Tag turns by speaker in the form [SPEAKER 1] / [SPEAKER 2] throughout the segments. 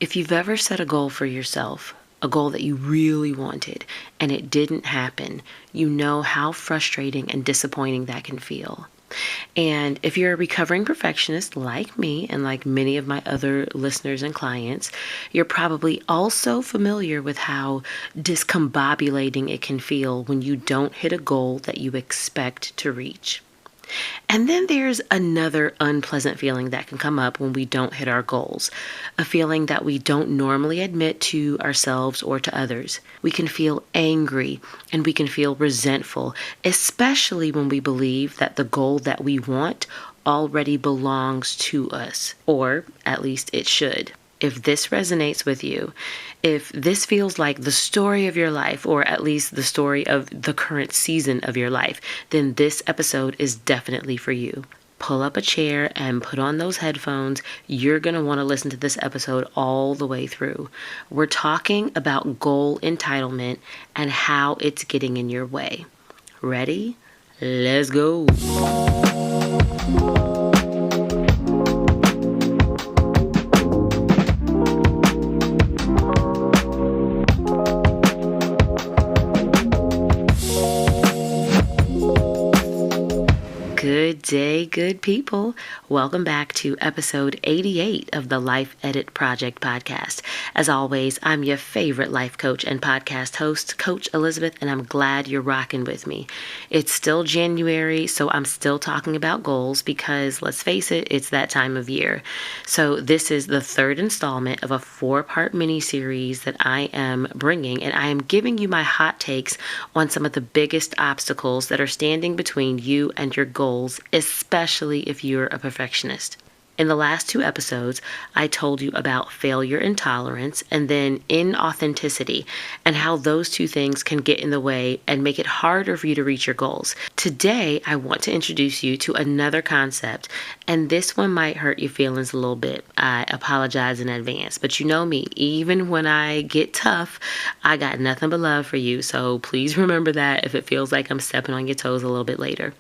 [SPEAKER 1] If you've ever set a goal for yourself, a goal that you really wanted, and it didn't happen, you know how frustrating and disappointing that can feel. And if you're a recovering perfectionist like me and like many of my other listeners and clients, you're probably also familiar with how discombobulating it can feel when you don't hit a goal that you expect to reach. And then there's another unpleasant feeling that can come up when we don't hit our goals, a feeling that we don't normally admit to ourselves or to others. We can feel angry and we can feel resentful, especially when we believe that the goal that we want already belongs to us, or at least it should. If this resonates with you, if this feels like the story of your life, or at least the story of the current season of your life, then this episode is definitely for you. Pull up a chair and put on those headphones. You're going to want to listen to this episode all the way through. We're talking about goal entitlement and how it's getting in your way. Ready? Let's go. Good day, good people. Welcome back to episode 88 of the Life Edit Project podcast. As always, I'm your favorite life coach and podcast host, Coach Elizabeth, and I'm glad you're rocking with me. It's still January, so I'm still talking about goals because, let's face it, it's that time of year. So this is the third installment of a 4-part mini-series that I am bringing, and I am giving you my hot takes on some of the biggest obstacles that are standing between you and your goals, especially if you're a perfectionist. In the last 2 episodes, I told you about failure intolerance and then inauthenticity and how those 2 things can get in the way and make it harder for you to reach your goals. Today, I want to introduce you to another concept, and this one might hurt your feelings a little bit. I apologize in advance, but you know me, even when I get tough, I got nothing but love for you, so please remember that if it feels like I'm stepping on your toes a little bit later.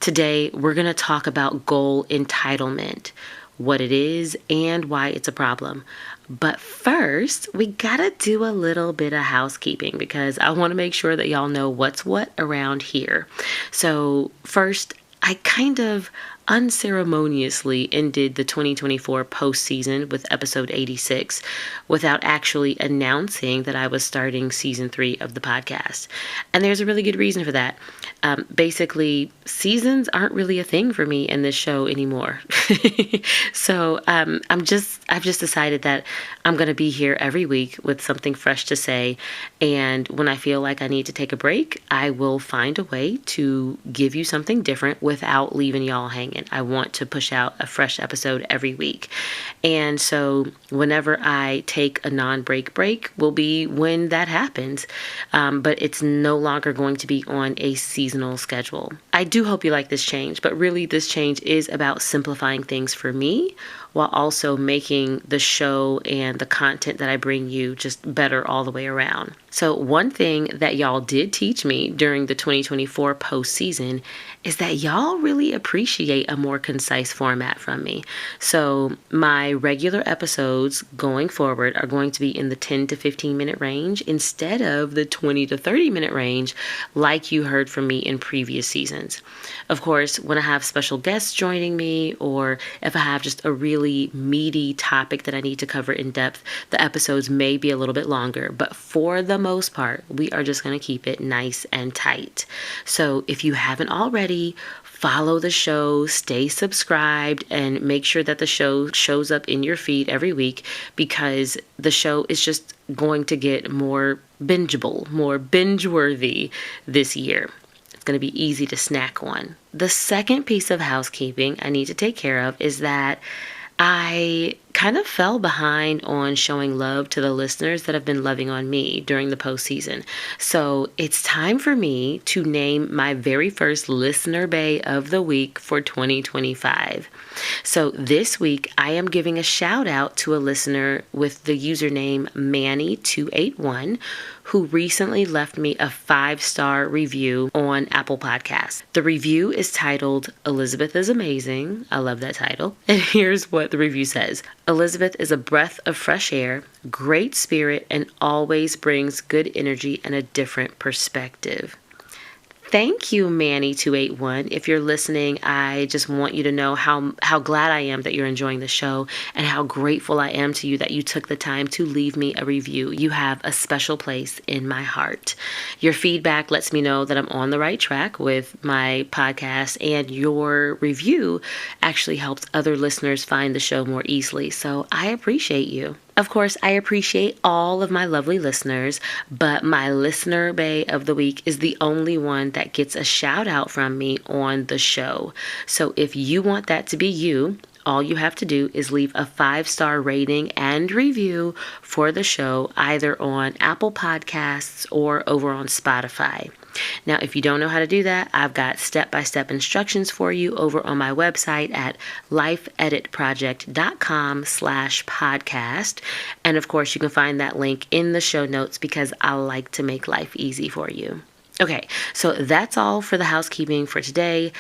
[SPEAKER 1] Today, we're going to talk about goal entitlement, what it is, and why it's a problem. But first, we gotta do a little bit of housekeeping because I want to make sure that y'all know what's what around here. So first, I kind of unceremoniously ended the 2024 postseason with episode 86 without actually announcing that I was starting season 3 of the podcast. And there's a really good reason for that. Basically, seasons aren't really a thing for me in this show anymore. So I've just decided that I'm going to be here every week with something fresh to say. And when I feel like I need to take a break, I will find a way to give you something different without leaving y'all hanging. I want to push out a fresh episode every week. And so whenever I take a non-break break will be when that happens. But it's no longer going to be on a seasonal schedule. I do hope you like this change, but really this change is about simplifying things for me while also making the show and the content that I bring you just better all the way around. So one thing that y'all did teach me during the 2024 postseason is that y'all really appreciate a more concise format from me. So my regular episodes going forward are going to be in the 10 to 15 minute range instead of the 20 to 30 minute range like you heard from me in previous seasons. Of course, when I have special guests joining me, or if I have just a really meaty topic that I need to cover in depth, the episodes may be a little bit longer, but for the most part, we are just going to keep it nice and tight. So if you haven't already, follow the show, stay subscribed, and make sure that the show shows up in your feed every week, because the show is just going to get more bingeable, more binge-worthy this year. It's going to be easy to snack on. The second piece of housekeeping I need to take care of is that I kind of fell behind on showing love to the listeners that have been loving on me during the postseason. So it's time for me to name my very first Listener Bay of the Week for 2025. So this week, I am giving a shout out to a listener with the username Manny281, who recently left me a 5-star review on Apple Podcasts. The review is titled, "Elizabeth is Amazing." I love that title. And here's what the review says. Elizabeth is a breath of fresh air, great spirit, and always brings good energy and a different perspective. Thank you, Manny281. If you're listening, I just want you to know how glad I am that you're enjoying the show and how grateful I am to you that you took the time to leave me a review. You have a special place in my heart. Your feedback lets me know that I'm on the right track with my podcast, and your review actually helps other listeners find the show more easily. So I appreciate you. Of course, I appreciate all of my lovely listeners, but my listener bae of the week is the only one that gets a shout out from me on the show. So if you want that to be you, all you have to do is leave a 5-star rating and review for the show, either on Apple Podcasts or over on Spotify. Now, if you don't know how to do that, I've got step-by-step instructions for you over on my website at lifeeditproject.com/podcast. And of course, you can find that link in the show notes because I like to make life easy for you. Okay, so that's all for the housekeeping for today.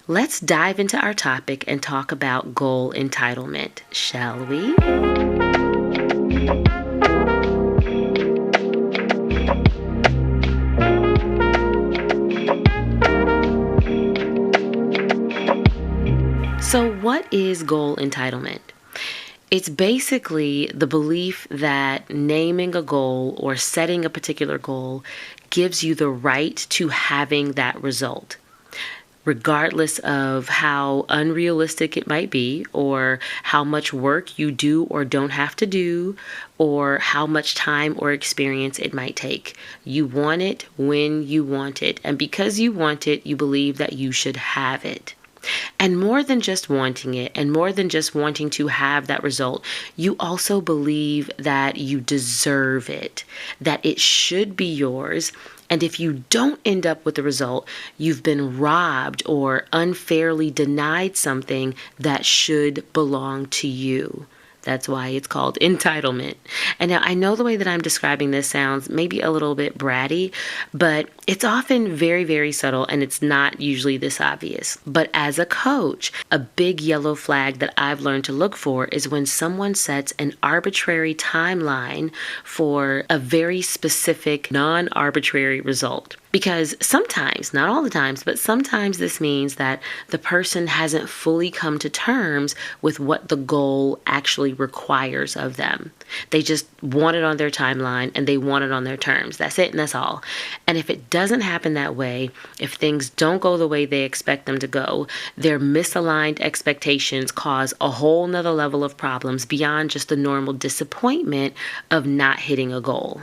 [SPEAKER 1] Let's dive into our topic and talk about goal entitlement, shall we? So what is goal entitlement? It's basically the belief that naming a goal or setting a particular goal gives you the right to having that result, regardless of how unrealistic it might be, or how much work you do or don't have to do, or how much time or experience it might take. You want it when you want it, and because you want it, you believe that you should have it. And more than just wanting it, and more than just wanting to have that result, you also believe that you deserve it, that it should be yours. And if you don't end up with the result, you've been robbed or unfairly denied something that should belong to you. That's why it's called entitlement. And now I know the way that I'm describing this sounds maybe a little bit bratty, but it's often very, very subtle, and it's not usually this obvious. But as a coach, a big yellow flag that I've learned to look for is when someone sets an arbitrary timeline for a very specific, non-arbitrary result. Because sometimes, not all the times, but sometimes this means that the person hasn't fully come to terms with what the goal actually requires of them. They just want it on their timeline and they want it on their terms. That's it and that's all. And if it doesn't happen that way, if things don't go the way they expect them to go, their misaligned expectations cause a whole nother level of problems beyond just the normal disappointment of not hitting a goal.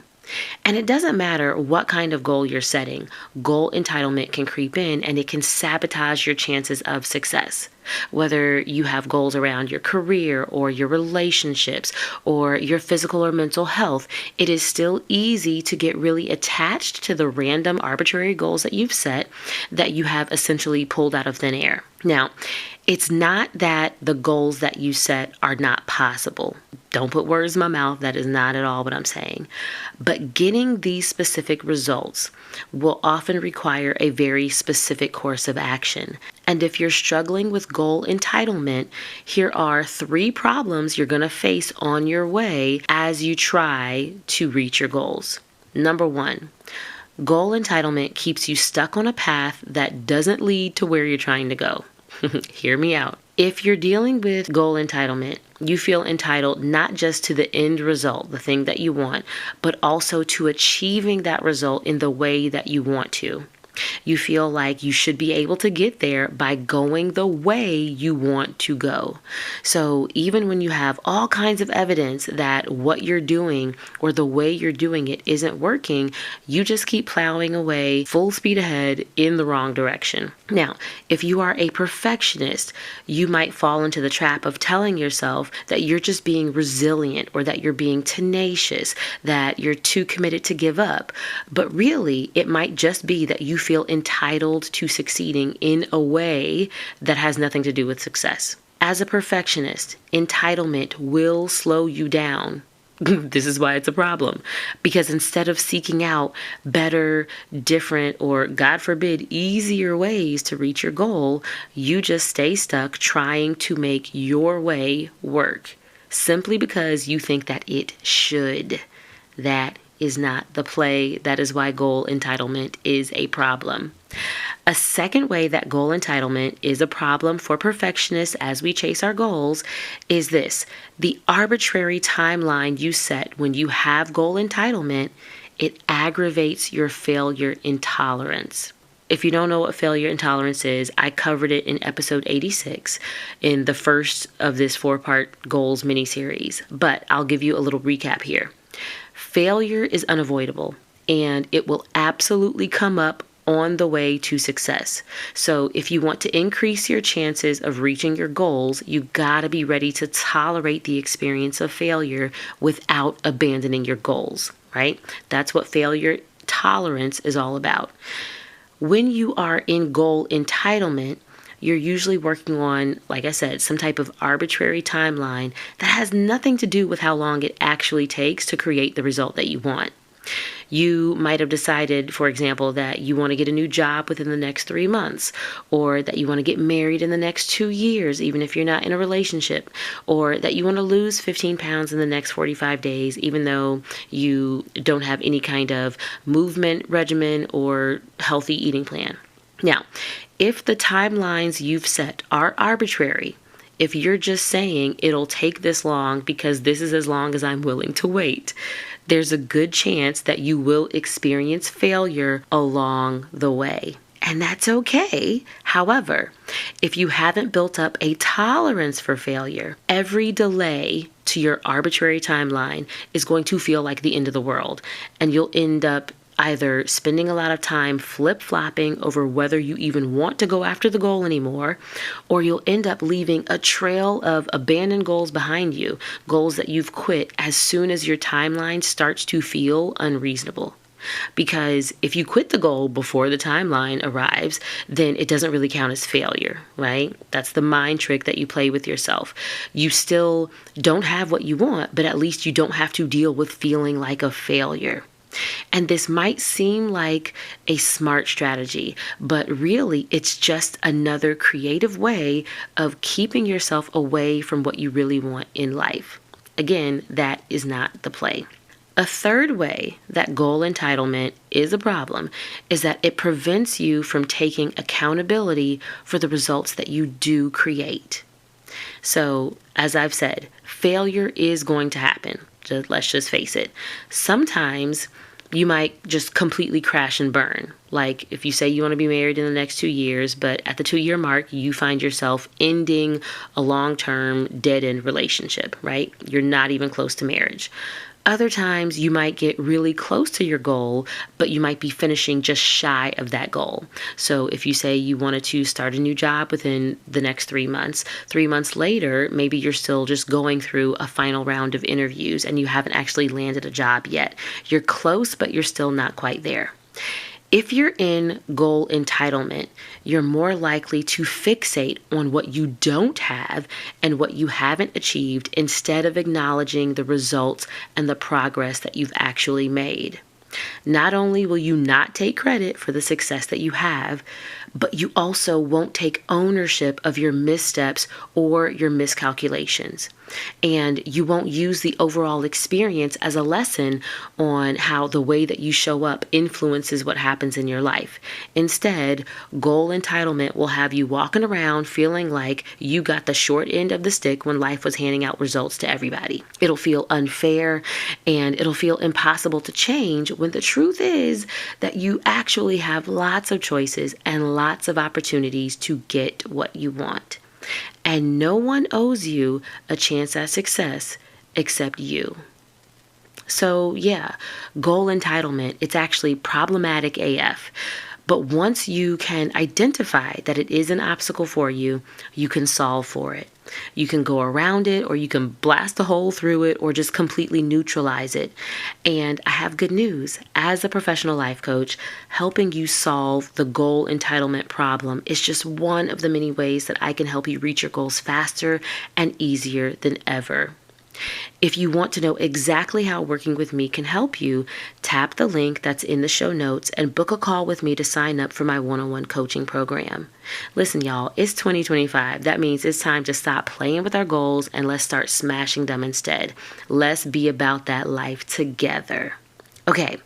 [SPEAKER 1] And it doesn't matter what kind of goal you're setting, goal entitlement can creep in and it can sabotage your chances of success. Whether you have goals around your career or your relationships or your physical or mental health, it is still easy to get really attached to the random arbitrary goals that you've set that you have essentially pulled out of thin air. Now, it's not that the goals that you set are not possible. Don't put words in my mouth. That is not at all what I'm saying. But getting these specific results will often require a very specific course of action. And if you're struggling with goal entitlement, here are 3 problems you're going to face on your way as you try to reach your goals. Number 1, goal entitlement keeps you stuck on a path that doesn't lead to where you're trying to go. Hear me out. If you're dealing with goal entitlement, you feel entitled not just to the end result, the thing that you want, but also to achieving that result in the way that you want to. You feel like you should be able to get there by going the way you want to go. So even when you have all kinds of evidence that what you're doing or the way you're doing it isn't working, you just keep plowing away full speed ahead in the wrong direction. Now, if you are a perfectionist, you might fall into the trap of telling yourself that you're just being resilient or that you're being tenacious, that you're too committed to give up. But really, it might just be that you feel entitled to succeeding in a way that has nothing to do with success. As a perfectionist, entitlement will slow you down. This is why it's a problem. Because instead of seeking out better, different, or God forbid, easier ways to reach your goal, you just stay stuck trying to make your way work. simply because you think that it should. That is not the play. That is why goal entitlement is a problem. A second way that goal entitlement is a problem for perfectionists as we chase our goals is this: the arbitrary timeline you set when you have goal entitlement, it aggravates your failure intolerance. If you don't know what failure intolerance is, I covered it in episode 86 in the first of this 4-part goals mini-series, but I'll give you a little recap here. Failure is unavoidable, and it will absolutely come up on the way to success. So if you want to increase your chances of reaching your goals, you gotta be ready to tolerate the experience of failure without abandoning your goals, right? That's what failure tolerance is all about. When you are in goal entitlement, you're usually working on, like I said, some type of arbitrary timeline that has nothing to do with how long it actually takes to create the result that you want. You might have decided, for example, that you want to get a new job within the next 3 months, or that you want to get married in the next 2 years, even if you're not in a relationship, or that you want to lose 15 pounds in the next 45 days, even though you don't have any kind of movement regimen or healthy eating plan. Now, if the timelines you've set are arbitrary, if you're just saying it'll take this long because this is as long as I'm willing to wait, there's a good chance that you will experience failure along the way. And that's okay. However, if you haven't built up a tolerance for failure, every delay to your arbitrary timeline is going to feel like the end of the world. And you'll end up either spending a lot of time flip-flopping over whether you even want to go after the goal anymore, or you'll end up leaving a trail of abandoned goals behind you, goals that you've quit as soon as your timeline starts to feel unreasonable. Because if you quit the goal before the timeline arrives, then it doesn't really count as failure, right? That's the mind trick that you play with yourself. You still don't have what you want, but at least you don't have to deal with feeling like a failure. And this might seem like a smart strategy, but really it's just another creative way of keeping yourself away from what you really want in life. Again, that is not the play. A third way that goal entitlement is a problem is that it prevents you from taking accountability for the results that you do create. So, as I've said, failure is going to happen. Let's just face it. Sometimes you might just completely crash and burn. Like if you say you want to be married in the next 2 years, but at the 2-year mark, you find yourself ending a long-term dead-end relationship, right? You're not even close to marriage. Other times you might get really close to your goal, but you might be finishing just shy of that goal. So if you say you wanted to start a new job within the next 3 months, 3 months later, maybe you're still just going through a final round of interviews and you haven't actually landed a job yet. You're close, but you're still not quite there. If you're in goal entitlement, you're more likely to fixate on what you don't have and what you haven't achieved instead of acknowledging the results and the progress that you've actually made. Not only will you not take credit for the success that you have, but you also won't take ownership of your missteps or your miscalculations. And you won't use the overall experience as a lesson on how the way that you show up influences what happens in your life. Instead, goal entitlement will have you walking around feeling like you got the short end of the stick when life was handing out results to everybody. It'll feel unfair and it'll feel impossible to change when the truth is that you actually have lots of choices and lots of opportunities to get what you want. And no one owes you a chance at success except you. So yeah, goal entitlement, it's actually problematic AF. But once you can identify that it is an obstacle for you, you can solve for it. You can go around it, or you can blast a hole through it, or just completely neutralize it. And I have good news. As a professional life coach, helping you solve the goal entitlement problem is just one of the many ways that I can help you reach your goals faster and easier than ever. If you want to know exactly how working with me can help you, tap the link that's in the show notes and book a call with me to sign up for my one-on-one coaching program. Listen, y'all, it's 2025. That means it's time to stop playing with our goals and let's start smashing them instead. Let's be about that life together. Okay,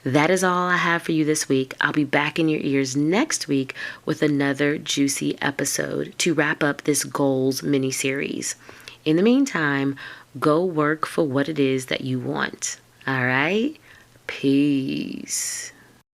[SPEAKER 1] that is all I have for you this week. I'll be back in your ears next week with another juicy episode to wrap up this goals mini-series. In the meantime, go work for what it is that you want. All right? Peace.